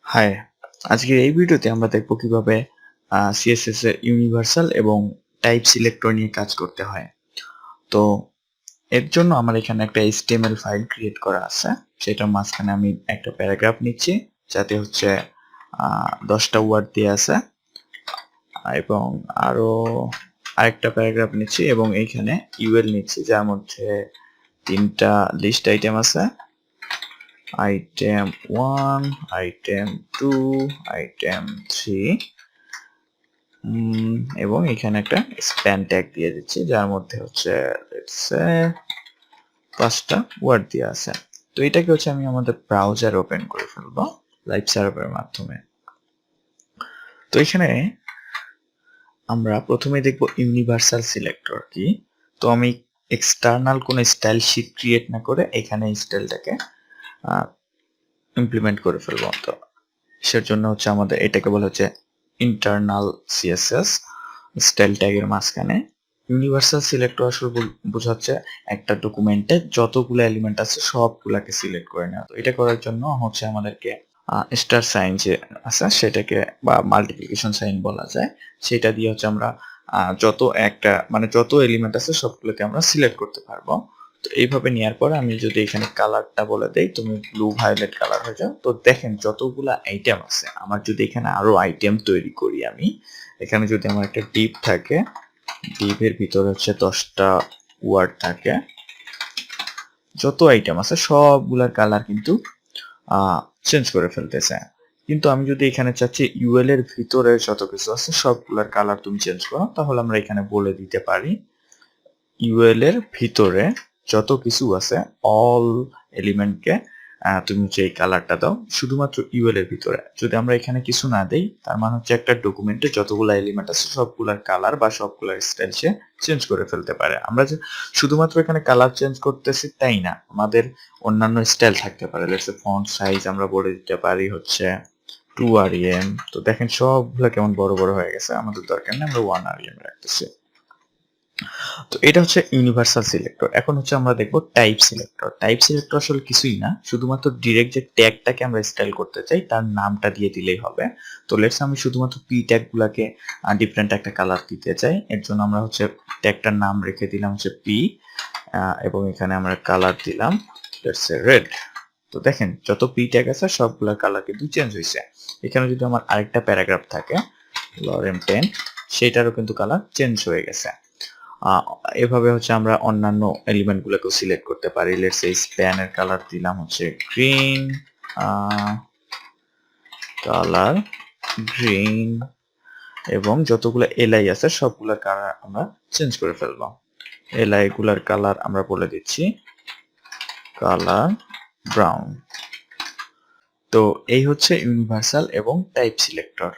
High, আজকের এই ভিডিওতে আমরা দেখব কিভাবে সিএসএস এর ইউনিভার্সাল এবং টাইপ সিলেক্টর নিয়ে কাজ করতে হয়। তো এর জন্য আমার এখানে একটা HTML ফাইল ক্রিয়েট করা আছে। সেটার মাঝখানে আমি একটা প্যারাগ্রাফ নিচ্ছি, যাতে হচ্ছে 10টা ওয়ার্ড দিয়ে আছে, এবং আরো আরেকটা প্যারাগ্রাফ নিচ্ছি এবং এইখানে ইউএল নিচ্ছি, যার মধ্যে 3টা লিস্ট আইটেম আছে। আইটেম 1, আইটেম 2, আইটেম 3, এবং এখানে একটা স্প্যান ট্যাগ দিয়ে দিচ্ছি, যার মধ্যে হচ্ছে লেটস সে 5টা ওয়ার্ড দিয়ে আছে। তো এটাকে হচ্ছে আমি আমাদের ব্রাউজার ওপেন করে ফেলবো লাইভ সার্ভারের মাধ্যমে। তো এখানে আমরা প্রথমে দেখব ইউনিভার্সাল সিলেক্টর কি। তো আমি এক্সটার্নাল কোনো স্টাইল শীট ক্রিয়েট না করে এখানে স্টাইলটাকে ইমপ্লিমেন্ট করে ফেলবো। তো সের জন্য হচ্ছে আমাদের এটাকে বলা হচ্ছে ইন্টারনাল সিএসএস স্টাইল ট্যাগের মাঝখানে। ইউনিভার্সাল সিলেক্টর আসলে বোঝাচ্ছে একটা ডকুমেন্টে যতগুলো এলিমেন্ট আছে সবগুলাকে সিলেক্ট করে নেওয়া। তো এটা করার জন্য হচ্ছে আমাদেরকে স্টার সাইন যে আছে সেটাকে বা মাল্টিপ্লিকেশন সাইন বলা যায়, সেটা দিয়ে হচ্ছে আমরা যত এলিমেন্ট আছে সবগুলোকে আমরা সিলেক্ট করতে পারবো। তো এইভাবে নেওয়ার পরে আমি যদি এখানে কালারটা বলে দেই, তুমি ব্লু ভায়োলেট কালার হয়ে যাও। তো দেখেন যতগুলা আইটেম আছে, আমার যদি এখানে আরো আইটেম তৈরি করি, আমি এখানে যদি আমার একটা ডিপ থাকে, ডিপের ভিতরে হচ্ছে 10টা ওয়ার্ড থাকে, যত আইটেম আছে সবগুলার কালার কিন্তু চেঞ্জ করে ফেলতেছে। কিন্তু আমি যদি এখানে চাচ্ছি ইউএল এর ভিতরে যত কিছু আছে সবগুলার কালার তুমি চেঞ্জ করো, তাহলে আমরা এখানে বলে দিতে পারি ইউএল এর ভিতরে যত কিছু আছে অল এলিমেন্টকে তুমি হচ্ছে এই কালারটা দাও, শুধুমাত্র ইউএল এর ভিতরে। যদি আমরা এখানে কিছু না দেই, তার মানে হচ্ছে একটা ডকুমেন্টে যতগুলো এলিমেন্ট আছে সবগুলার কালার বা সবগুলার স্টাইল সে চেঞ্জ করে ফেলতে পারে। আমরা যে শুধুমাত্র এখানে কালার চেঞ্জ করতেছি তাই না, আমাদের অন্যান্য স্টাইল থাকতে পারে। লেটস সে ফন্ট সাইজ আমরা বলে দিতে পারি হচ্ছে 2 rem। তো দেখেন সবগুলো কেমন বড় বড় হয়ে গেছে, আমাদের দরকার নেই, আমরা 1 rem রাখতেছি। তো এটা হচ্ছে ইউনিভার্সাল সিলেক্টর। এখন হচ্ছে আমরা দেখব টাইপ সিলেক্টর। টাইপ সিলেক্টর আসলে কিছুই না, শুধুমাত্র ডিরেক্ট যে ট্যাগটাকে আমরা স্টাইল করতে চাই তার নামটা দিয়ে দিলেই হবে। তো লেটস আমি শুধুমাত্র পি ট্যাগ গুলাকে ডিফারেন্ট একটা কালার দিতে চাই। এর জন্য আমরা হচ্ছে ট্যাগটার নাম রেখে দিলাম হচ্ছে পি, এবং এখানে আমরা কালার দিলাম লেটস সে রেড। তো দেখেন যত পি ট্যাগ আছে সবগুলোর কালার কিন্তু চেঞ্জ হয়েছে। এখানে যদি আমার আরেকটা প্যারাগ্রাফ থাকে লরেম 10, সেটারও কিন্তু কালার চেঞ্জ হয়ে গেছে। এভাবে হচ্ছে আমরা অন্যান্য এলিমেন্ট গুলোকে সিলেক্ট করতে পারি। লেটস সে স্প্যানের কালার দিলাম হচ্ছে গ্রিন, কালার গ্রিন, এবং যতগুলো এলআই আছে সবগুলোর কালার আমরা চেঞ্জ করে ফেলবো। এলআই গুলার কালার আমরা বলে দিচ্ছি কালার ব্রাউন। তো এই হচ্ছে ইউনিভার্সাল এবং টাইপ সিলেক্টর।